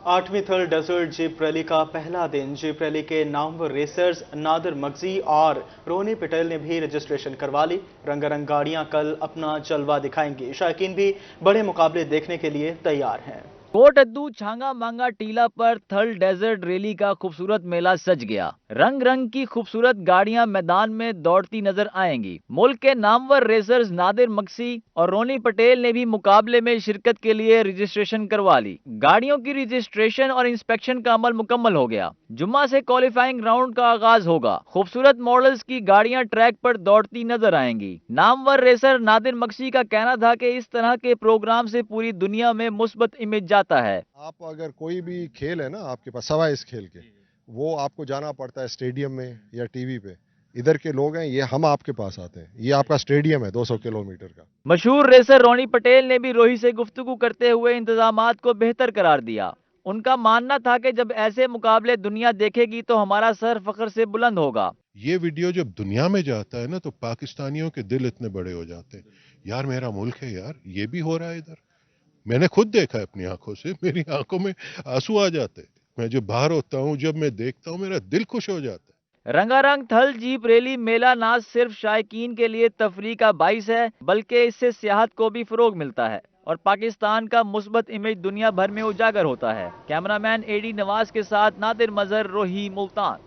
8वीं थल desert jeep rally का पहला दिन। जीप रैली के नामवर रेसर्स नादिर मगजी और रोनी पटेल ने भी रजिस्ट्रेशन करवा ली। रंगारंग गाड़ियां कल अपना जलवा दिखाएंगी। शायकीन भी बड़े मुकाबले देखने के लिए तैयार हैं। कोट अद्दू छांगा मांगा टीला पर थल डेजर्ट रैली का खूबसूरत मेला सज गया। रंग रंग की खूबसूरत गाड़ियां मैदान में दौड़ती नजर आएंगी। मुल्क के नामवर रेसर्स नादिर मक्सी और रोनी पटेल ने भी मुकाबले में शिरकत के लिए रजिस्ट्रेशन करवा ली। गाड़ियों की रजिस्ट्रेशन और इंस्पेक्शन का अमल मुकम्मल हो गया। जुम्मा से क्वालिफाइंग राउंड का आगाज होगा। खूबसूरत मॉडल्स की गाड़ियां ट्रैक पर दौड़ती नजर आएंगी। नामवर रेसर नादिर मक्सी का कहना था कि इस तरह के प्रोग्राम से पूरी दुनिया में मुस्बत इमेज जाता है। आप अगर कोई भी खेल है ना आपके पास सवाए इस खेल के, वो आपको जाना पड़ता है स्टेडियम में या टीवी पे। इधर के लोग हैं, ये हम आपके पास आते हैं। ये आपका स्टेडियम है 200 किलोमीटर का। मशहूर रेसर रोनी पटेल ने भी रोही से गुफ्तगू करते हुए इंतजामात को बेहतर करार दिया। उनका मानना था कि जब ऐसे मुकाबले दुनिया देखेगी तो हमारा सर फख्र से बुलंद होगा। ये वीडियो जब दुनिया में जाता है ना तो पाकिस्तानियों के दिल इतने बड़े हो जाते हैं। यार मेरा मुल्क है यार, ये भी हो रहा है इधर। मैंने खुद देखा है अपनी आंखों से, मेरी आंखों में आंसू आ जाते हैं। मैं जब बाहर होता हूँ, जब मैं देखता हूँ, मेरा दिल खुश हो जाता है। रंगारंग थल जीप रैली मेला न सिर्फ शायकीन के लिए तफरीह का बाइस है, बल्कि इससे सियाहत को भी फरोग मिलता है और पाकिस्तान का मुस्बत इमेज दुनिया भर में उजागर होता है। कैमरामैन एडी नवाज के साथ नादिर मजहर, रोही, मुल्तान।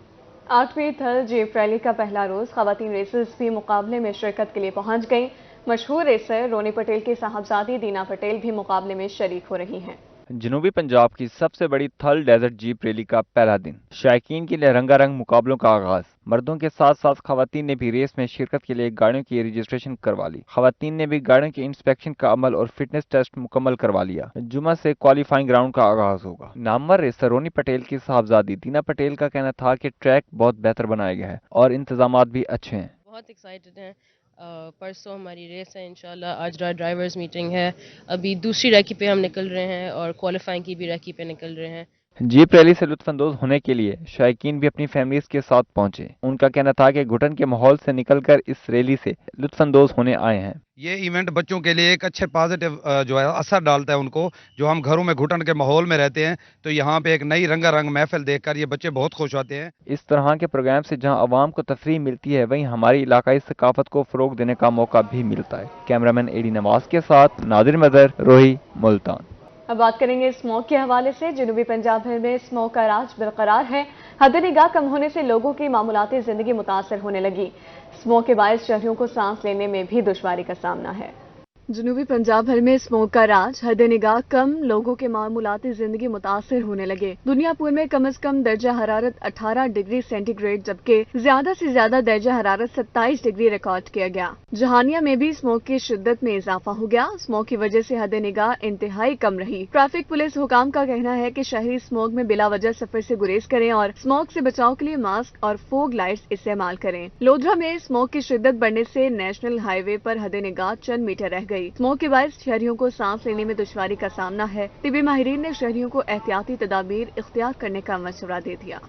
8वीं थल जीप रैली का पहला रोज खवातीन रेसर्स भी मुकाबले में शिरकत के लिए पहुंच गईं। मशहूर रेसर रोनी पटेल की साहबजादी दीना पटेल भी मुकाबले में शरीक हो रही हैं। जनूबी पंजाब की सबसे बड़ी थल डेजर्ट जीप रैली का पहला दिन। शायकीन के लिए रंगारंग मुकाबलों का आगाज। मर्दों के साथ साथ खवातीन ने भी रेस में शिरकत के लिए गाड़ियों की रजिस्ट्रेशन करवा ली। खवातीन ने भी गाड़ियों के इंस्पेक्शन का अमल और फिटनेस टेस्ट मुकम्मल करवा लिया। जुमा से क्वालिफाइंग राउंड का आगाज होगा। नामवर रेसर रोनी पटेल की साहबजादी दीना पटेल का कहना था कि ट्रैक बहुत बेहतर बनाया गया है और इंतजामात भी अच्छे हैं। बहुत एक्साइटेड हैं। परसों हमारी रेस है इंशाल्लाह। आज ड्राइवर्स मीटिंग है। अभी दूसरी रैकी पे हम निकल रहे हैं और क्वालिफाइंग की भी रैकी पे निकल रहे हैं। जीप रैली से लुत्फानंदोज होने के लिए शायकीन भी अपनी फैमिलीज के साथ पहुंचे। उनका कहना था कि घुटन के माहौल से निकलकर इस रैली से लुत्फानंदोज होने आए हैं। ये इवेंट बच्चों के लिए एक अच्छे पॉजिटिव जो है असर डालता है उनको। जो हम घरों में घुटन के माहौल में रहते हैं, तो यहाँ पे एक नई रंगारंग महफिल देखकर ये बच्चे बहुत खुश होते हैं। इस तरह के प्रोग्राम से जहां आवाम को तफरीह मिलती है, वहीं हमारी इलाकाई सकाफत को फरोग देने का मौका भी मिलता है। कैमरामैन एडी नवाज के साथ नादिर मदर, रोही, मुल्तान। अब बात करेंगे स्मोक के हवाले से। जनूबी पंजाब भर में स्मोक का राज बरकरार है। हद निगाह कम होने से लोगों की मामूलाती जिंदगी मुतासर होने लगी। स्मोक के बायस शहरियों को सांस लेने में भी दुश्वारी का सामना है। जनूबी पंजाब भर में स्मोक का राज, हद निगाह कम, लोगों के मामूलाती जिंदगी मुतासर होने लगे। दुनियापुर में कम से कम दर्जा हरारत 18 डिग्री सेंटीग्रेड जबकि ज्यादा से ज्यादा दर्जा हरारत 27 डिग्री रिकॉर्ड किया गया। जहानिया में भी स्मोक की शिद्दत में इजाफा हो गया। स्मोक की वजह से हद निगाह इंतहाई कम रही। ट्रैफिक पुलिस हुकाम का कहना है कि शहरी स्मोक में बिला वजह सफर से गुरेज करें और स्मोक से बचाव के लिए मास्क और फोग लाइट्स इस्तेमाल करें। लोधरा में स्मोक की शिद्दत बढ़ने से नेशनल हाईवे पर हद निगाह चंद मीटर रह गई। स्मोक के बायस शहरियों को सांस लेने में दुश्वारी का सामना है। तिबी माहिरीन ने शहरियों को एहतियाती तदाबीर इख्तियार करने का मशवरा दे दिया।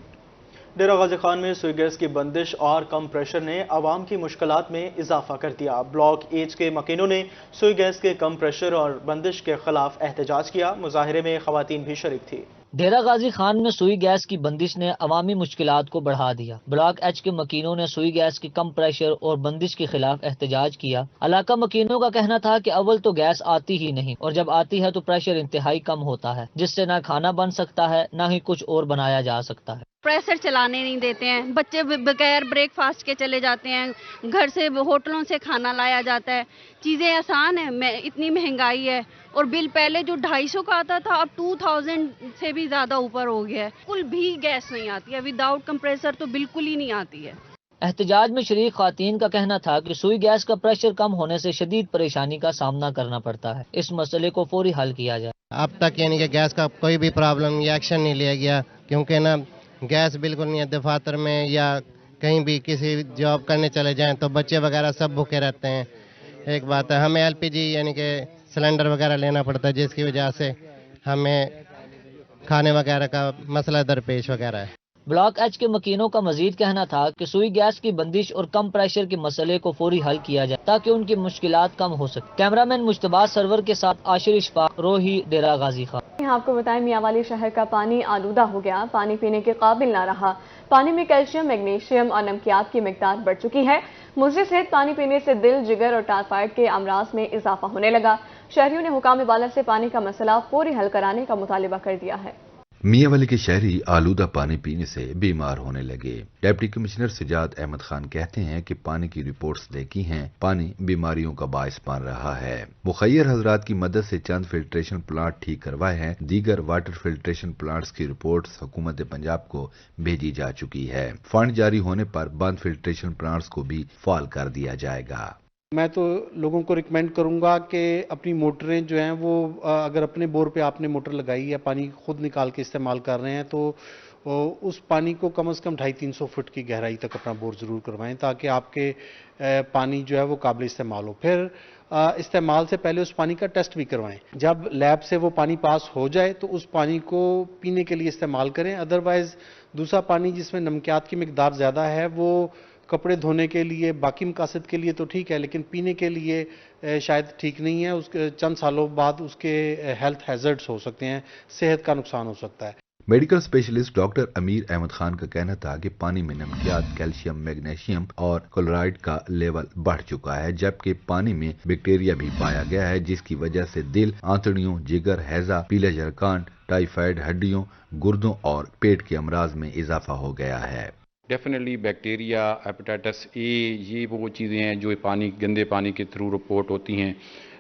डेरा गाजी खान में सुई गैस की बंदिश और कम प्रेशर ने आवाम की मुश्किलात में इजाफा कर दिया। ब्लॉक एच के मकीनों ने सुई गैस के कम प्रेशर और बंदिश के खिलाफ एहतजाज किया। मुजाहिरे में खवातीन भी शरीक थी। डेरा गाजी खान में सुई गैस की बंदिश ने अवामी मुश्किलात को बढ़ा दिया। ब्लॉक एच के मकीनों ने सुई गैस की कम प्रेशर और बंदिश के खिलाफ एहतजाज किया। इलाका मकीनों का कहना था कि अव्वल तो गैस आती ही नहीं और जब आती है तो प्रेशर इंतहाई कम होता है, जिससे ना खाना बन सकता है ना ही कुछ और बनाया जा सकता है। प्रेशर चलाने नहीं देते हैं। बच्चे बगैर ब्रेकफास्ट के चले जाते हैं। घर से होटलों से खाना लाया जाता है। चीज़ें आसान है, इतनी महंगाई है और बिल पहले जो 250 का आता था अब 2000 से भी ज़्यादा ऊपर हो गया है। बिल्कुल भी गैस नहीं आती है। विदाउट कंप्रेसर तो बिल्कुल ही नहीं आती है। एहतजाज में शरीक खातून का कहना था कि सुई गैस का प्रेशर कम होने से शदीद परेशानी का सामना करना पड़ता है। इस मसले को फौरी हल किया जाए। अब तक यानी कि गैस का कोई भी प्रॉब्लम या एक्शन नहीं लिया गया, क्योंकि ना गैस बिल्कुल नहीं है। दफातर में या कहीं भी किसी जॉब करने चले जाएं तो बच्चे वगैरह सब भूखे रहते हैं। एक बात है, हमें एलपीजी यानी कि सिलेंडर वगैरह लेना पड़ता है, जिसकी वजह से हमें खाने वगैरह का मसला दरपेश वगैरह है। ब्लॉक एच के मकीनों का मजीद कहना था कि सुई गैस की बंदिश और कम प्रेशर के मसले को फौरी हल किया जाए ताकि उनकी मुश्किलात कम हो सके। कैमरामैन मुश्तबा सरवर के साथ आशिर इशफाक, रोही, डेरा गाजी खान। आपको बताएं मियांवाली शहर का पानी आलूदा हो गया, पानी पीने के काबिल ना रहा। पानी में कैल्शियम, मैग्नीशियम और नमकियात की मिकदार बढ़ चुकी है। मुज़र सेहत पानी पीने से दिल, जिगर और टाइफाइड के अमराज में इजाफा होने लगा। शहरियों ने हुकाम बाला से पानी का मसला फौरी हल कराने का मुतालिबा कर दिया है। मियांवाली के शहरी आलूदा पानी पीने से बीमार होने लगे। डिप्टी कमिश्नर सजाद अहमद खान कहते हैं कि पानी की रिपोर्ट्स देखी हैं, पानी बीमारियों का बायस बन रहा है। मुखैर हजरात की मदद से चंद फिल्ट्रेशन प्लांट ठीक करवाए हैं। दीगर वाटर फिल्ट्रेशन प्लांट्स की रिपोर्ट्स हुकूमत पंजाब को भेजी जा चुकी है। फंड जारी होने पर बंद फिल्ट्रेशन प्लांट्स को भी फाल कर दिया जाएगा। मैं तो लोगों को रिकमेंड करूंगा कि अपनी मोटरें जो हैं वो अगर अपने बोर पे आपने मोटर लगाई है, पानी खुद निकाल के इस्तेमाल कर रहे हैं, तो उस पानी को कम से कम 250-300 फुट की गहराई तक अपना बोर ज़रूर करवाएं ताकि आपके पानी जो है वो काबिल इस्तेमाल हो। फिर इस्तेमाल से पहले उस पानी का टेस्ट भी करवाएं। जब लैब से वो पानी पास हो जाए तो उस पानी को पीने के लिए इस्तेमाल करें। अदरवाइज़ दूसरा पानी जिसमें नमकियात की मिकदार ज़्यादा है वो कपड़े धोने के लिए, बाकी मकासद के लिए तो ठीक है, लेकिन पीने के लिए शायद ठीक नहीं है। उसके चंद सालों बाद उसके हेल्थ हैजर्ड्स हो सकते हैं, सेहत का नुकसान हो सकता है। मेडिकल स्पेशलिस्ट डॉक्टर अमीर अहमद खान का कहना था कि पानी में नमकियात, कैल्शियम, मैग्नीशियम और क्लोराइड का लेवल बढ़ चुका है, जबकि पानी में बैक्टीरिया भी पाया गया है, जिसकी वजह से दिल, आंतड़ियों, जिगर, हैजा, पीले जरकान, टाइफाइड, हड्डियों, गुर्दों और पेट के अमराज में इजाफा हो गया है। डेफिनेटली बैक्टीरिया, हेपेटाइटिस ए, ये वो चीज़ें हैं जो पानी, गंदे पानी के थ्रू रिपोर्ट होती हैं।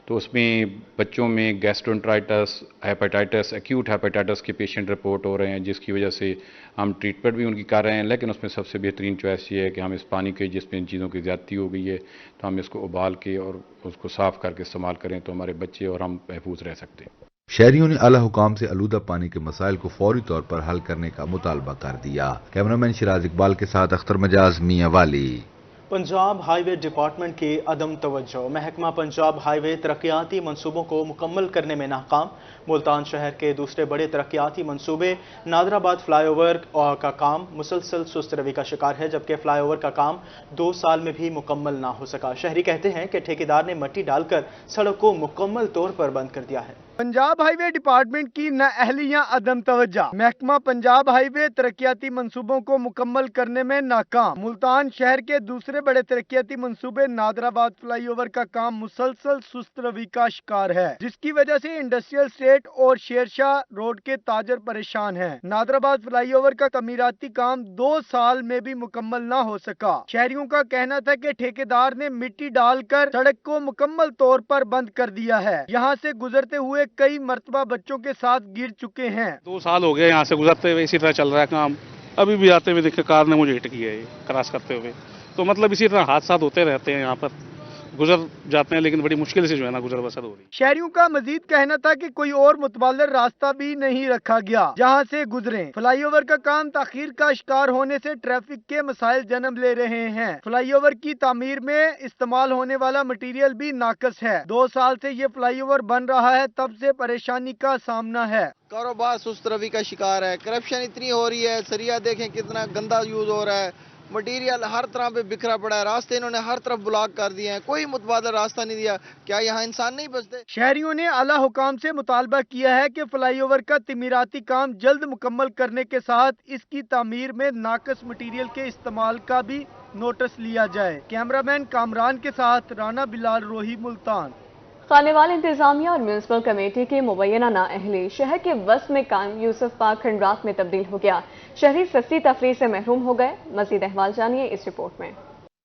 तो उसमें बच्चों में गैस्ट्रोएंटेराइटिस, हेपेटाइटिस, एक्यूट हेपेटाइटिस के पेशेंट रिपोर्ट हो रहे हैं, जिसकी वजह से हम ट्रीटमेंट भी उनकी कर रहे हैं। लेकिन उसमें सबसे बेहतरीन चॉइस ये है कि हम इस पानी के, जिसमें इन चीज़ों की ज़्यादती हो गई है, तो हम इसको उबाल के और उसको साफ़ करके इस्तेमाल करें तो हमारे बच्चे और हम महफूज रह सकते हैं। शहरियों ने आला हुकाम से आलूदा पानी के मसाइल को फौरी तौर पर हल करने का मुतालबा कर दिया। कैमरामैन शिराज इकबाल के साथ अख्तर मजाज, मियांवाली। पंजाब हाईवे डिपार्टमेंट की अदम तवज्जो, महकमा पंजाब हाईवे तरक्याती मंसूबों को मुकम्मल करने में नाकाम। मुल्तान शहर के दूसरे बड़े तरक्याती मंसूबे नादराबाद फ्लाईओवर का काम मुसलसल सुस्त रवि का शिकार है, जबकि फ्लाईओवर का काम 2 साल में भी मुकम्मल ना हो सका। शहरी कहते हैं कि ठेकेदार ने मट्टी डालकर सड़क को मुकम्मल तौर पर बंद कर दिया है। पंजाब हाईवे डिपार्टमेंट की नाअहलियां, अदम तवज्जो। महकमा पंजाब हाईवे तरक्याती मंसूबों को मुकम्मल करने में नाकाम। मुल्तान शहर के दूसरे बड़े तरक्याती मंसूबे नादराबाद फ्लाईओवर का काम मुसलसल सुस्त रवि का शिकार है, जिसकी वजह से इंडस्ट्रियल स्टेट और शेरशाह रोड के ताजर परेशान हैं। नादराबाद फ्लाईओवर का तमीराती काम 2 साल में भी मुकम्मल न हो सका। शहरियों का कहना था कि ठेकेदार ने मिट्टी डालकर सड़क को मुकम्मल तौर पर बंद कर दिया है। यहाँ से गुजरते हुए कई मर्तबा बच्चों के साथ गिर चुके हैं। 2 साल हो गए यहाँ से गुजरते हुए, इसी तरह चल रहा है काम। अभी भी आते हुए देखिए कार ने मुझे हिट किया है क्रॉस करते हुए। तो मतलब इसी तरह हादसा होते रहते हैं, यहाँ पर गुजर जाते हैं, लेकिन बड़ी मुश्किल से जो है ना गुजर बसर हो रही। शहरियों का मजीद कहना था कि कोई और मुतबादल रास्ता भी नहीं रखा गया जहां से गुजरे। फ्लाईओवर का काम ताखीर का शिकार होने से ट्रैफिक के मसाइल जन्म ले रहे हैं। फ्लाईओवर की तामीर में इस्तेमाल होने वाला मटीरियल भी नाकस है। 2 साल से ये फ्लाईओवर बन रहा है, तब से परेशानी का सामना है। कारोबार सुस्त रवि का शिकार है, करप्शन इतनी हो रही है, सरिया देखें कितना गंदा यूज हो रहा है, मटीरियल हर तरह पे बिखरा पड़ा है, रास्ते इन्होंने हर तरफ ब्लॉक कर दिए हैं, कोई मुतबादल रास्ता नहीं दिया। क्या यहाँ इंसान नहीं बचते? शहरियों ने आला हुकाम से मुतालबा किया है कि फ्लाईओवर का तमीराती काम जल्द मुकम्मल करने के साथ इसकी तामीर में नाकस मटीरियल के इस्तेमाल का भी नोटिस लिया जाए। कैमरामैन कामरान के साथ राना बिलाल, रोही, मुल्तान। खानेवाल इंतजामिया और म्यूनसिपल कमेटी के मुबैना नाअहली शहर के वस्त में कायम यूसुफ पार्क खंडरात में तब्दील हो गया। शहरी सस्ती तफरीह से महरूम हो गए। मजीद अहवाल जानिए इस रिपोर्ट में।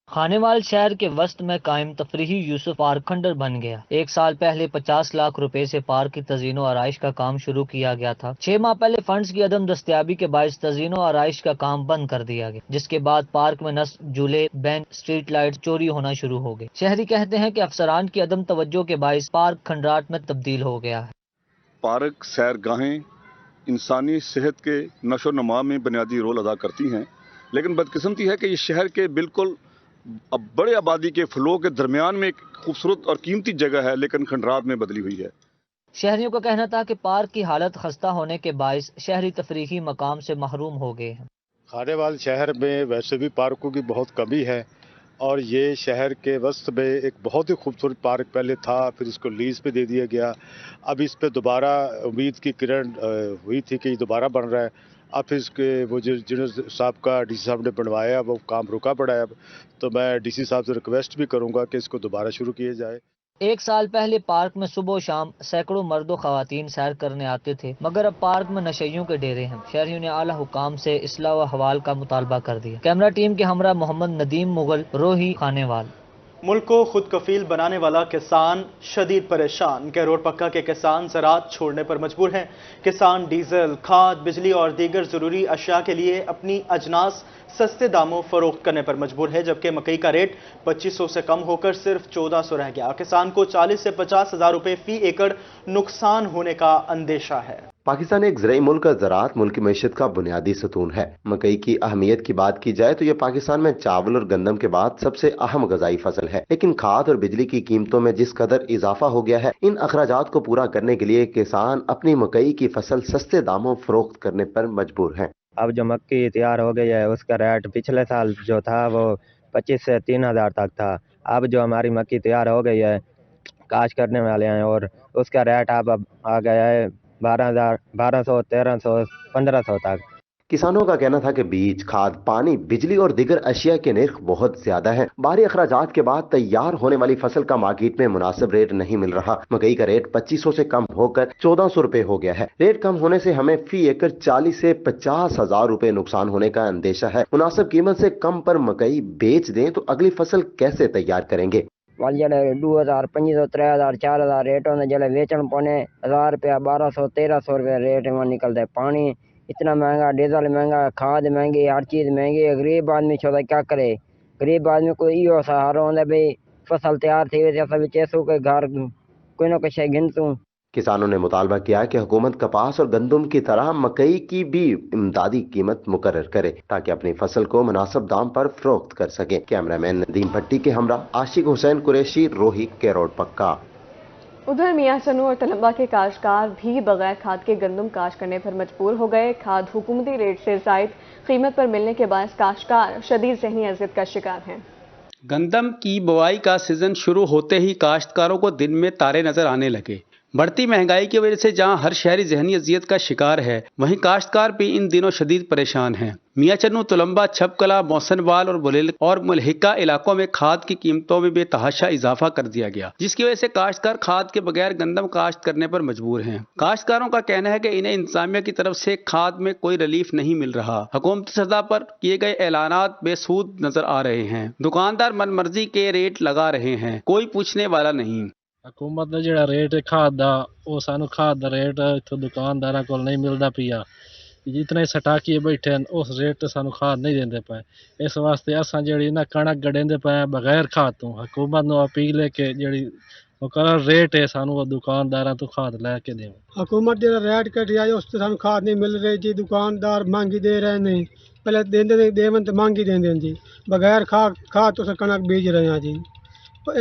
खानेवाल शहर के वस्त में कायम तफरीही यूसुफ पार्क खंडर बन गया। 1 साल पहले 50 लाख रुपए से पार्क की तज़ीनो आराइश का काम शुरू किया गया था। 6 माह पहले फंड्स की अदम दस्तयाबी के बायस तज़ीनो आराइश का काम बंद कर दिया गया, जिसके बाद पार्क में नस्ब, झूले, बेंच, स्ट्रीट लाइट चोरी होना शुरू हो गए। शहरी कहते हैं कि अफसरान की अदम तवज्जो के बायस पार्क खंडरात में तब्दील हो गया है। पार्क सैरगाहें इंसानी सेहत के नशो नमा में बुनियादी रोल अदा करती हैं, लेकिन बदकिस्मती है कि ये शहर के बिल्कुल अब बड़े आबादी के फ्लो के दरमियान में एक खूबसूरत और कीमती जगह है, लेकिन खंडरात में बदली हुई है। शहरियों का कहना था कि पार्क की हालत खस्ता होने के बायस शहरी तफरीही मकाम से महरूम हो गए हैं। खानेवाल शहर में वैसे भी पार्कों की बहुत कमी है और ये शहर के वस्त में एक बहुत ही खूबसूरत पार्क पहले था, फिर इसको लीज पे दे दिया गया। अब इस पे दोबारा उम्मीद की किरण हुई थी कि ये दोबारा बन रहा है। अब इसके वो जिन्होंने साहब का डीसी साहब ने बनवाया वो काम रुका पड़ा है। अब तो मैं डीसी साहब से रिक्वेस्ट भी करूंगा कि इसको दोबारा शुरू किया जाए। एक साल पहले पार्क में सुबह शाम सैकड़ों मर्दों खवातीन सैर करने आते थे, मगर अब पार्क में नशइयों के डेरे हैं। शहरियों ने आला हुकाम से इस्लाह व हवाल का मुतालबा कर दिया। कैमरा टीम के हमरा मोहम्मद नदीम मुगल, रोही, खानेवाल। मुल्क को खुद कफील बनाने वाला किसान शदीद परेशान। कैरोड़ पक्का के किसान ज़राअत छोड़ने पर मजबूर हैं। किसान डीजल, खाद, बिजली और दीगर ज़रूरी अशिया के लिए अपनी अजनास सस्ते दामों फरोख्त करने पर मजबूर है, जबकि मकई का रेट 2500 से कम होकर सिर्फ 1400 रह गया। किसान को 40 से 50 हज़ार रुपए फी एकड़ नुकसान होने का अंदेशा है। पाकिस्तान एक ज़राई मुल्क और ज़राअत मुल्क की मैशत का बुनियादी सतून है। मकई की अहमियत की बात की जाए तो यह पाकिस्तान में चावल और गंदम के बाद सबसे अहम गजाई फसल है, लेकिन खाद और बिजली की कीमतों में जिस कदर इजाफा हो गया है, इन अखराजात को पूरा करने के लिए किसान अपनी मकई की फसल सस्ते दामों फरोख्त करने पर मजबूर है। अब जो मक्की तैयार हो गई है उसका रेट पिछले साल जो था वो 25 से 3000 तक था। अब जो हमारी मक्की तैयार हो गई है, काश करने वाले हैं और उसका रेट अब आ गया है 12,000, 1200, 1300, 1500 तक। किसानों का कहना था कि बीज, खाद, पानी, बिजली और दीगर अशिया के नर्ख बहुत ज्यादा हैं। बाहरी अखराजात के बाद तैयार होने वाली फसल का मार्केट में मुनासिब रेट नहीं मिल रहा। मकई का रेट 2500 से कम होकर 1400 रुपए हो गया है। रेट कम होने से हमें फी एकड़ 40 से 50 हजार रुपए नुकसान होने का अंदेशा है। मुनासिब कीमत से कम पर मकई बेच दें तो अगली फसल कैसे तैयार करेंगे? जड़े 2000, 2500, 3000, 4000 रेट होने जड़े वेचन पौने 1000 रुपया, 1200, 1300 रुपया रेट में निकलता है। पानी इतना महंगा, डीजल महंगा, खाद महंगी, हर चीज महंगी है। गरीब आदमी छोड़ा क्या करे? गरीब आदमी को इो सहारा होंदा भाई फसल तैयार थी वैसे असा बेचेसू के घर कोई ना कोई शे गिनतू। किसानों ने मुतालबा किया कि हुकूमत कपास और गंदम की तरह मकई की भी इमदादी कीमत मुकर्रर करे ताकि अपनी फसल को मुनासिब दाम पर फरोख्त कर सके। कैमरामैन नदीम भट्टी के हमरा आशिक हुसैन कुरैशी, रोही, कैरोड़ पक्का। उधर मियां चन्नू और तलंबा के काश्तकार भी बगैर खाद के गंदम काश्त करने पर मजबूर हो गए। खाद हुकूमती रेट से जायद कीमत पर मिलने के बायस काश्तकार शदीद ज़हनी अज़ियत का शिकार हैं। गंदम की बुआई का सीजन शुरू होते ही काश्तकारों को दिन में तारे नजर आने लगे। बढ़ती महंगाई की वजह से जहां हर शहरी ज़हनी अजियत का शिकार है, वहीं काश्तकार भी इन दिनों शदीद परेशान हैं। मियां चन्नू, तुलंबा, छपकला, मोहसनवाल और मुल्हिका इलाकों में खाद की कीमतों में बेतहाशा इजाफा कर दिया गया, जिसकी वजह से काश्तकार खाद के बगैर गंदम काश्त करने पर मजबूर हैं। काश्तकारों का कहना है कि इन्हें इंतजामिया की तरफ से खाद में कोई रिलीफ नहीं मिल रहा। हुकूमती सतह पर किए गए ऐलानात बेसूद नजर आ रहे हैं। दुकानदार मनमर्जी के रेट लगा रहे हैं, कोई पूछने वाला नहीं। हुकूमत ਦਾ ਜਿਹੜਾ ਰੇਟ ਖਾਦ ਦਾ ਉਹ ਸਾਨੂੰ ਖਾਦ ਦਾ ਰੇਟ ਇੱਥੋਂ ਦੁਕਾਨਦਾਰਾਂ ਕੋਲ ਨਹੀਂ ਮਿਲਦਾ ਪਿਆ। ਜਿਤਨੇ ਸਟਾਕੀ ਬੈਠੇ ਹਨ ਉਸ ਰੇਟ ਤੇ ਸਾਨੂੰ ਖਾਦ ਨਹੀਂ ਦਿੰਦੇ ਪਏ। ਇਸ ਵਾਸਤੇ ਅਸਾਂ ਜਿਹੜੀ ਨਾ ਕਣਕ ਗੜੇਂਦੇ ਪਏ ਬਗੈਰ ਖਾਦ ਤੋਂ। हुकूमत ਨੂੰ ਅਪੀਲ ਹੈ ਕਿ ਜਿਹੜੀ ਮੁਕਰਰ ਰੇਟ ਹੈ ਸਾਨੂੰ ਉਹ ਦੁਕਾਨਦਾਰਾਂ ਤੋਂ ਖਾਦ ਲੈ ਕੇ ਦੇਣ। हुकूमत ਜਿਹੜਾ ਰੇਟ ਕੱਟਿਆ ਉਸ ਤੇ ਸਾਨੂੰ ਖਾਦ ਨਹੀਂ ਮਿਲ ਰਹੀ ਜੀ। ਦੁਕਾਨਦਾਰ ਮੰਗੀ ਦੇ ਰਹੇ ਨੇ, ਪਹਿਲੇ ਦਿੰਦੇ ਨੇ ਦੇਵਨ ਤੇ ਮੰਗੀ ਦਿੰਦੇ ਜੀ। ਬਗੈਰ ਖਾਦ ਤੋਂ ਕਣਕ ਬੀਜ ਰਹੇ ਹਾਂ ਜੀ।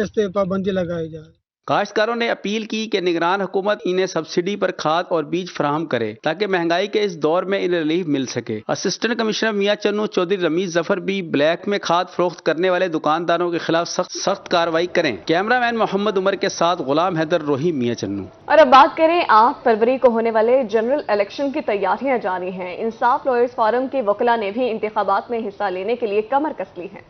ਇਸ ਤੇ ਪਾਬੰਦੀ लगाई जाए। काश्तकारों ने अपील की कि निगरान हुकूमत इन्हें सब्सिडी पर खाद और बीज फराहम करे ताकि महंगाई के इस दौर में इन्हें रिलीफ मिल सके। असिस्टेंट कमिश्नर मियां चन्नू चौधरी रमीज जफर भी ब्लैक में खाद फरोख्त करने वाले दुकानदारों के खिलाफ सख्त कार्रवाई करें। कैमरामैन मोहम्मद उमर के साथ गुलाम हैदर, रोही, मियां चन्नू। और अब बात करें 8 फरवरी को होने वाले जनरल इलेक्शन की तैयारियां जारी हैं। इंसाफ लॉयर्स फोरम के वकला ने भी इंतखाबात में हिस्सा लेने के लिए कमर कस ली है।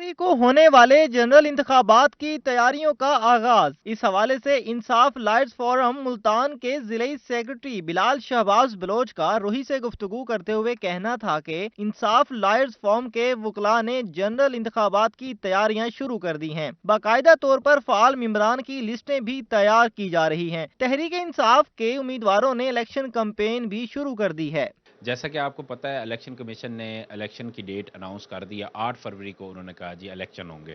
फरवरी को होने वाले जनरल इंतखाबात की तैयारियों का आगाज। इस हवाले से इंसाफ लॉयर्स फोरम मुल्तान के जिले सेक्रेटरी बिलाल शहबाज बलोच का रोही से गुफ्तगू करते हुए कहना था कि इंसाफ लॉयर्स फोरम के वकला ने जनरल इंतखाबात की तैयारियां शुरू कर दी हैं। बाकायदा तौर पर फाल मेंबरान की लिस्टें भी तैयार की जा रही हैं। तहरीक इंसाफ के उम्मीदवारों ने इलेक्शन कैंपेन भी शुरू कर दी है। जैसा कि आपको पता है, इलेक्शन कमीशन ने इलेक्शन की डेट अनाउंस कर दिया। 8 फरवरी को उन्होंने कहा जी इलेक्शन होंगे।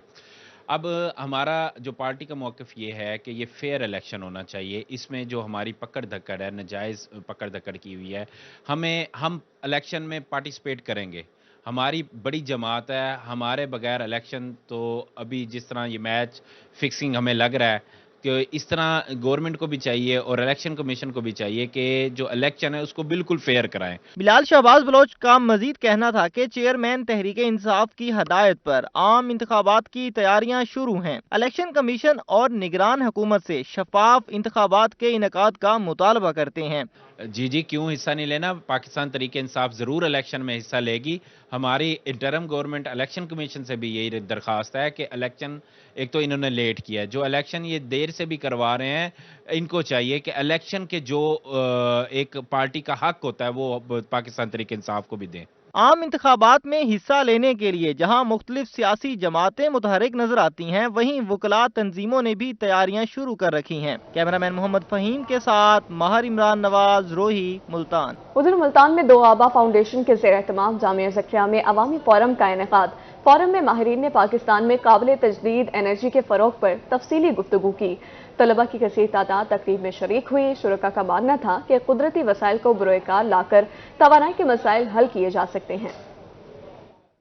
अब हमारा जो पार्टी का मौक़िफ़ ये है कि ये फेयर इलेक्शन होना चाहिए। इसमें जो हमारी पकड़ धक्कड़ है, नाजायज़ पकड़ धक्कड़ की हुई है, हम इलेक्शन में पार्टिसिपेट करेंगे। हमारी बड़ी जमात है, हमारे बगैर इलेक्शन तो अभी जिस तरह ये मैच फिक्सिंग हमें लग रहा है کہ इस तरह गवर्नमेंट को भी चाहिए और इलेक्शन कमीशन को भी चाहिए कि जो इलेक्शन है उसको बिल्कुल फेयर कराएं। बिलाल शहबाज बलोच का मजीद कहना था कि चेयरमैन तहरीक इंसाफ की हदायत पर आम इंतखाबात की तैयारियां शुरू हैं। इलेक्शन कमीशन और निगरान हुकूमत से शफाफ इंतखाबात के इनेकाद का मुतालबा करते हैं। जी क्यों हिस्सा नहीं लेना, पाकिस्तान तहरीक इंसाफ जरूर इलेक्शन में हिस्सा लेगी। हमारी इंटरम गवर्नमेंट इलेक्शन कमीशन से भी यही दरखास्त है कि इलेक्शन, एक तो इन्होंने लेट किया है, जो इलेक्शन ये देर से भी करवा रहे हैं, इनको चाहिए कि इलेक्शन के जो एक पार्टी का हक होता है वो पाकिस्तान तहरीक इंसाफ को भी दें। आम इंतखाबात में हिस्सा लेने के लिए जहां मुख्तलिफ सियासी जमातें मुतहरिक नजर आती हैं, वहीं वकला तंजीमों ने भी तैयारियां शुरू कर रखी हैं। कैमरामैन मोहम्मद फहीम के साथ माहर इमरान नवाज, रोही, मुल्तान। उधर मुल्तान में दो आबा फाउंडेशन के ज़ेर एहतमाम जामिया ज़किया में अवामी फोरम का इनेकाद। फोरम में माहिरीन ने पाकिस्तान में काबिल तजदीद एनर्जी के फ़रोग पर तफसीली गुफ्तगू की। तलबा की कसीर तादाद तकरीब में शरीक हुई। शुरका का मानना था कि कुदरती वसाइल को बुरोकार लाकर तवानाई के मसाइल हल किए जा सकते हैं।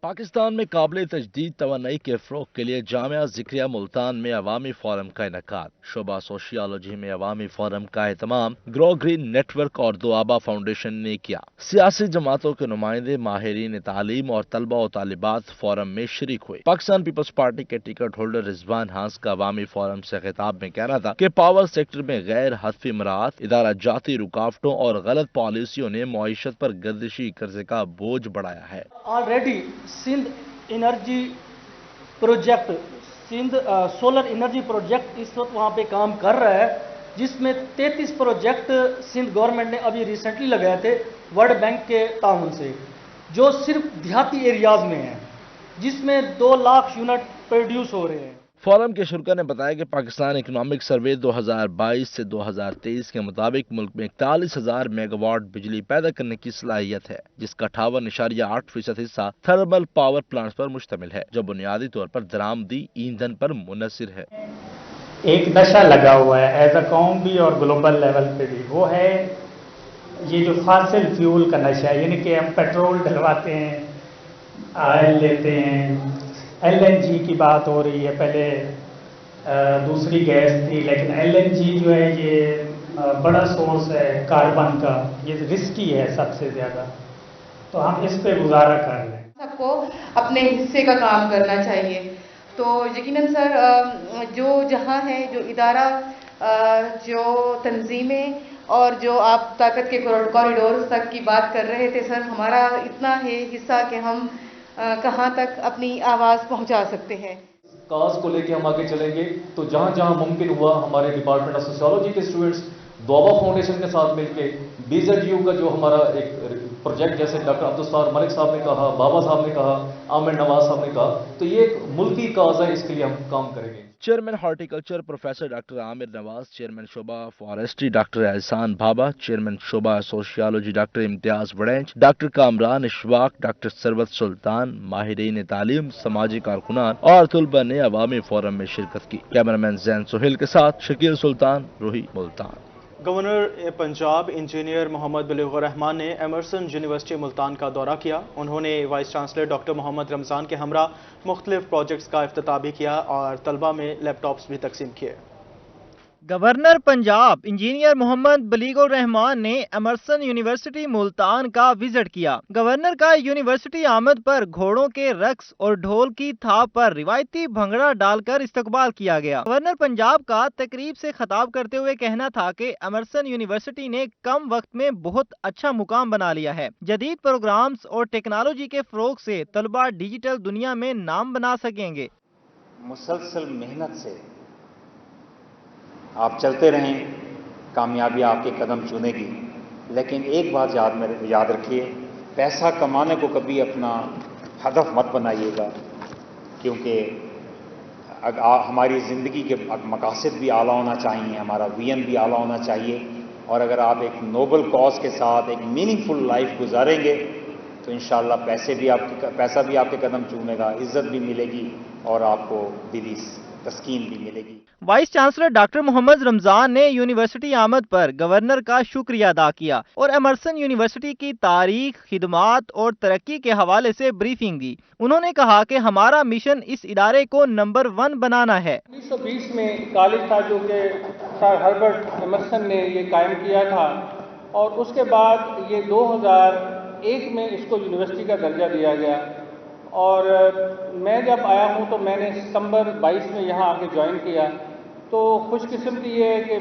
पाकिस्तान में काबिल तजदीद तवानाई के फ़रोग के लिए जामिया ज़िक्रिया मुल्तान में अवामी फोरम का इनेकाद। शोबा सोशियोलॉजी में अवामी फोरम का एहतमाम ग्रो ग्रीन नेटवर्क और दो आबा फाउंडेशन ने किया। सियासी जमातों के नुमाइंदे, माहिरीन तालीम और तलबा और तालिबात फोरम में शरीक हुए। पाकिस्तान पीपल्स पार्टी के टिकट होल्डर रिजवान हांस का अवामी फोरम से खिताब में कहना था कि पावर सेक्टर में गैर हदफी मराहत, इदारा जाती रुकावटों और गलत पॉलिसियों ने मईशत पर गर्दिशी कर्जे का बोझ बढ़ाया है। Already Sindh energy project, Sindh solar energy project इस वक्त वहाँ पे काम कर रहा है, जिसमें 33 प्रोजेक्ट सिंध गवर्नमेंट ने अभी रिसेंटली लगाए थे वर्ल्ड बैंक के ताउन से, जो सिर्फ देहाती एरियाज में है, जिसमें 2 लाख यूनिट प्रोड्यूस हो रहे हैं। फोरम के शुरा ने बताया कि पाकिस्तान इकोनॉमिक सर्वे 2022 से 2023 के मुताबिक मुल्क में 41,000 मेगावाट बिजली पैदा करने की सलाहियत है, जिसका 58.8% हिस्सा थर्मल पावर प्लांट्स पर मुश्तमिल है, जो बुनियादी तौर पर दरामदी ईंधन पर मुनहसर है। एक नशा लगा हुआ है एज अ कौम भी और ग्लोबल लेवल पे भी, वो है ये जो फॉसिल फ्यूल का नशा है, यानी कि हम पेट्रोल डलवाते हैं, ऑयल लेते हैं, LNG की बात हो रही है, पहले दूसरी गैस थी, लेकिन LNG जो है ये बड़ा सोर्स है कार्बन का, ये रिस्की है सबसे ज़्यादा, तो हम इस पे गुजारा कर रहे हैं। सबको अपने हिस्से का काम करना चाहिए। तो यकीनन सर जो जहाँ है, जो इदारा, जो तंजीमें और जो आप ताकत के कॉरिडोर्स तक की बात कर रहे थे सर, हमारा इतना है हिस्सा कि हम कहाँ तक अपनी आवाज़ पहुँचा सकते हैं। काज को लेके हम आगे चलेंगे, तो जहाँ जहाँ मुमकिन हुआ हमारे डिपार्टमेंट ऑफ सोशियोलॉजी के स्टूडेंट्स दोआबा फाउंडेशन के साथ मिलके BZU का जो हमारा एक प्रोजेक्ट, जैसे डॉक्टर अब्दुल मलिक साहब ने कहा, बाबा साहब ने कहा, आमिर नवाज साहब ने कहा, तो ये एक मुल्की काज है, इसके लिए हम काम करेंगे। Chairman horticulture professor doctor Aamir Nawaz, chairman शोबा forestry doctor Ehsan Bhaba, chairman शोबा सोशियोलॉजी डॉक्टर इम्तियाज वड़ेंच, डॉक्टर कामरान इशफाक, डॉक्टर सरवत सुल्तान, माहिरीन तालीम, समाजी कारकुनान और तलबा ने अवामी फोरम में शिरकत की। कैमरामैन जैन सोहेल के साथ शकील सुल्तान, रोही, मुल्तान। गवर्नर पंजाब इंजीनियर मोहम्मद बलीगुर रहमान ने एमरसन यूनिवर्सिटी मुल्तान का दौरा किया। उन्होंने vice chancellor doctor Mohammad Ramzan के हमरा मुख्तलिफ प्रोजेक्ट्स का इफ्तिताह भी किया और तलबा में लैपटॉप्स भी तकसीम किए। गवर्नर पंजाब इंजीनियर मोहम्मद बलीगुर रहमान ने एमरसन यूनिवर्सिटी मुल्तान का विजिट किया। गवर्नर का यूनिवर्सिटी आमद पर घोड़ों के रक्स और ढोल की थाप पर रिवायती भंगड़ा डालकर इस्तकबाल किया गया। गवर्नर पंजाब का तकरीब से खिताब करते हुए कहना था कि एमरसन यूनिवर्सिटी ने कम वक्त में बहुत अच्छा मुकाम बना लिया है। जदीद प्रोग्राम्स और टेक्नोलॉजी के फरोग से तलबा डिजिटल दुनिया में नाम बना सकेंगे। मुसलसल मेहनत से आप चलते रहें, कामयाबी आपके कदम चूमेगी, लेकिन एक बात याद रखिए, पैसा कमाने को कभी अपना हदफ मत बनाइएगा, क्योंकि हमारी ज़िंदगी के मकासद भी आला होना चाहिए, हमारा विजन भी आला होना चाहिए, और अगर आप एक नोबल कॉज के साथ एक मीनिंगफुल लाइफ गुजारेंगे तो इंशाअल्लाह पैसा भी आपके कदम चूमेगा, इज्जत भी मिलेगी और आपको दिली तस्कीन भी मिलेगी। Vice chancellor doctor Mohammad Ramzan ने यूनिवर्सिटी आमद पर गवर्नर का शुक्रिया अदा किया और एमर्सन यूनिवर्सिटी की तारीख, खिदमात और तरक्की के हवाले से ब्रीफिंग दी। उन्होंने कहा कि हमारा मिशन इस इदारे को नंबर 1 बनाना है। 1920 में कॉलेज था जो कि सर हर्बर्ट एमर्सन ने ये कायम किया था और उसके बाद ये 2001 में इसको यूनिवर्सिटी का दर्जा दिया गया और मैं जब आया हूँ तो मैंने सितंबर 22 में यहाँ आके ज्वाइन किया। तो खुशकिस्मती ये है कि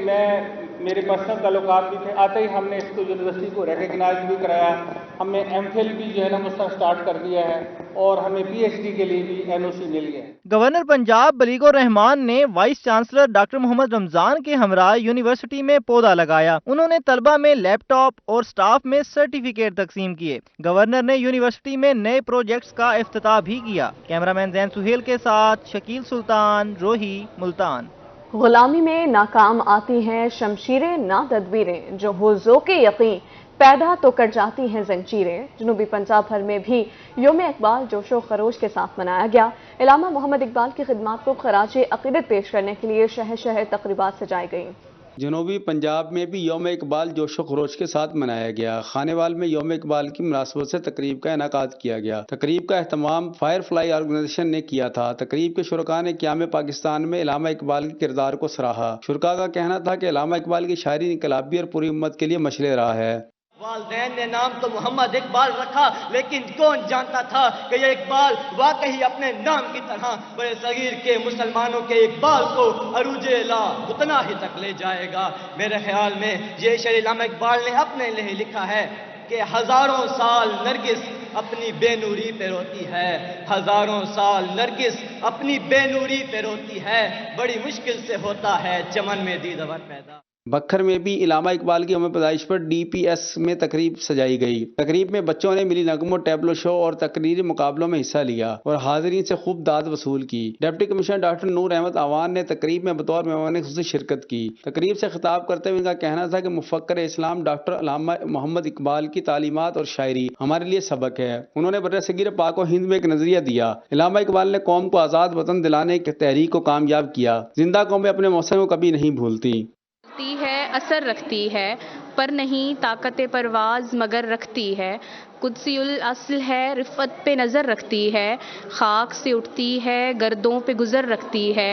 मेरे पर्सनल ताल्लुकात भी थे, आते ही हमने इसको यूनिवर्सिटी को रिकग्नाइज भी कराया, हमने एमफिल भी जो है ना उसका स्टार्ट कर दिया है और हमें पीएचडी के लिए भी एनओसी मिल गया है। गवर्नर पंजाब बलीगुर रहमान ने vice chancellor doctor Mohammad Ramzan के हमरा यूनिवर्सिटी में पौधा लगाया। उन्होंने तलबा में लैपटॉप और स्टाफ में सर्टिफिकेट तकसीम किए। गवर्नर ने यूनिवर्सिटी में नए प्रोजेक्ट्स का इफ्तिताह भी किया। कैमरामैन जैन सुहेल के साथ शकील सुल्तान, रोही, मुल्तान। गुलामी में नाकाम आती हैं शमशीरें ना तदबीरें, जो हो ज़ोक़े यकीन पैदा तो कट जाती हैं जंजीरें। जनूबी पंजाब भर में भी योम इकबाल जोशो खरोश के साथ मनाया गया। इलामा मोहम्मद इकबाल की खिदमात को खराजे अक़ीदत पेश करने के लिए शहर शहर तक़रीबात सजाई गई। जनूबी पंजाब में भी योम इकबाल जोशो खरोश के साथ मनाया गया। खानेवाल में योम इकबाल की मुनासबत से तकरीब का इनेकाद किया गया। तकरीब का एहतमाम फायरफ्लाई ऑर्गेनाइजेशन ने किया था। तकरीब के शुरका ने क़याम पाकिस्तान में इलामा इकबाल के किरदार को सराहा। शुरका का कहना था कि इलामा इकबाल की शायरी इनकलाबी और पूरी उम्मत के लिए मशले रहा है। वालदैन ने नाम तो मोहम्मद इकबाल रखा, लेकिन कौन जानता था कि ये इकबाल वाकई अपने नाम की तरह बड़े सगीर के मुसलमानों के इकबाल को अरूजे ला उतना ही तक ले जाएगा। मेरे ख्याल में ये शेर इलामा इकबाल ने अपने लिए लिखा है कि हजारों साल नरगिस अपनी बेनूरी पे रोती है, हजारों साल नरगिस अपनी बेनूरी पे रोती है, बड़ी मुश्किल से होता है चमन में दीदवर पैदा। बखर में भी इलामा इकबाल की यौम पैदाइश पर डीपीएस में तकरीब सजाई गई। तकरीब में बच्चों ने मिली नगमों, टैबलो शो और तकरीरी मुकाबलों में हिस्सा लिया और हाजिरीन से खूब दाद वसूल की। डिप्टी कमिश्नर डॉक्टर नूर अहमद आवान ने तकरीब में बतौर मेहमान खुसूसी शिरकत की। तकरीब से खिताब करते हुए उनका कहना था कि मुफक्कर इस्लाम डॉक्टर अल्लामा मोहम्मद इकबाल की तालीमात और शायरी हमारे लिए सबक है। उन्होंने बर्र-ए-सगीर पाक व हिंद में एक नजरिया दिया। इलामा इकबाल ने कौम को आज़ाद वतन दिलाने की तहरीक को कामयाब किया। जिंदा कौमें अपने मौसम को कभी नहीं भूलती है, असर रखती है, पर नहीं ताकत परवाज मगर रखती है। कुदसियुल अस्ल है, रिफ़त पे नज़र रखती है, खाक से उठती है, गर्दों पे गुज़र रखती है।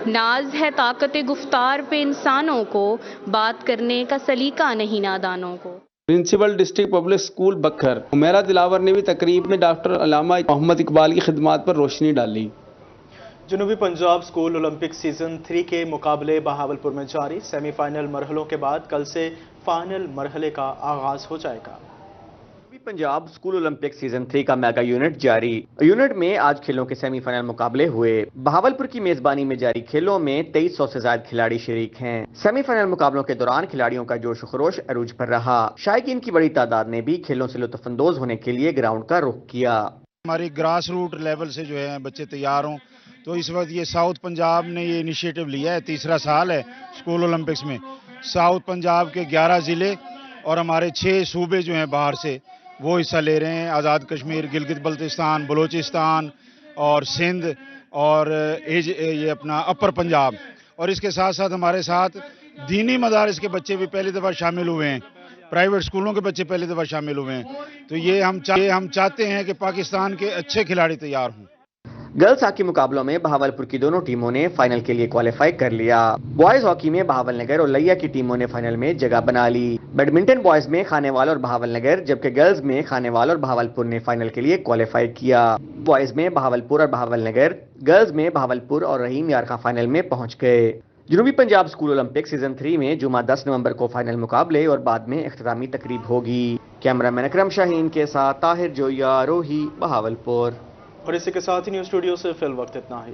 नाज है ताकत गुफ्तार पे इंसानों को, बात करने का सलीका नहीं नादानों को। प्रिंसिपल डिस्ट्रिक्ट पब्लिक स्कूल बखर उमेरा दिलावर ने भी तकरीब में डॉक्टर अल्लामा मोहम्मद इकबाल की खिदमात पर रोशनी डाली। जनूबी पंजाब स्कूल ओलंपिक सीजन 3 के मुकाबले बहावलपुर में जारी। सेमीफाइनल मरहलों के बाद कल से फाइनल मरहले का आगाज हो जाएगा। जनूबी पंजाब स्कूल ओलंपिक सीजन 3 का मेगा यूनिट जारी। यूनिट में आज खेलों के सेमीफाइनल मुकाबले हुए। बहावलपुर की मेजबानी में जारी खेलों में 2300 से ज्यादा खिलाड़ी शरीक हैं। सेमीफाइनल मुकाबलों के दौरान खिलाड़ियों का जोश खरोश अरूज पर रहा। शायकीन की बड़ी तादाद ने भी खेलों से लुत्फअंदोज होने के लिए ग्राउंड का रुख किया। हमारी ग्रास रूट लेवल से जो है बच्चे तैयार हों, तो इस वक्त ये साउथ पंजाब ने ये इनिशिएटिव लिया है। तीसरा साल है स्कूल ओलंपिक्स में। साउथ पंजाब के 11 ज़िले और हमारे 6 सूबे जो हैं बाहर से वो हिस्सा ले रहे हैं। आज़ाद कश्मीर, गिलगित बल्तिस्तान, बलूचिस्तान और सिंध और ये अपना अपर पंजाब। और इसके साथ साथ हमारे साथ दीनी मदारिस के बच्चे भी पहली दफ़ा शामिल हुए हैं। प्राइवेट स्कूलों के बच्चे पहली दफ़ा शामिल हुए हैं। तो ये हम चाहते हैं कि पाकिस्तान के अच्छे खिलाड़ी तैयार हों। गर्ल्स हॉकी मुकाबलों में बहावलपुर की दोनों टीमों ने फाइनल के लिए क्वालिफाई कर लिया। बॉयज हॉकी में बहावलनगर और लैया की टीमों ने फाइनल में जगह बना ली। बैडमिंटन बॉयज में खानेवाल और बहावलनगर, जबकि गर्ल्स में खानेवाल और बहावलपुर ने फाइनल के लिए क्वालिफाई किया। बॉयज में बहावलपुर और बहावलनगर, गर्ल्स में बहावलपुर और रहीम यार खां फाइनल में पहुंच गए। जनूबी पंजाब स्कूल ओलंपिक सीजन 3 में जुमा 10 नवंबर को फाइनल मुकाबले और बाद में इख्तितामी तकरीब होगी। कैमरामैन अकरम शाहीन के साथ ताहिर जोया, रोही, बहावलपुर। और इसी के साथ ही न्यूज़ स्टूडियो से फिल वक्त इतना ही।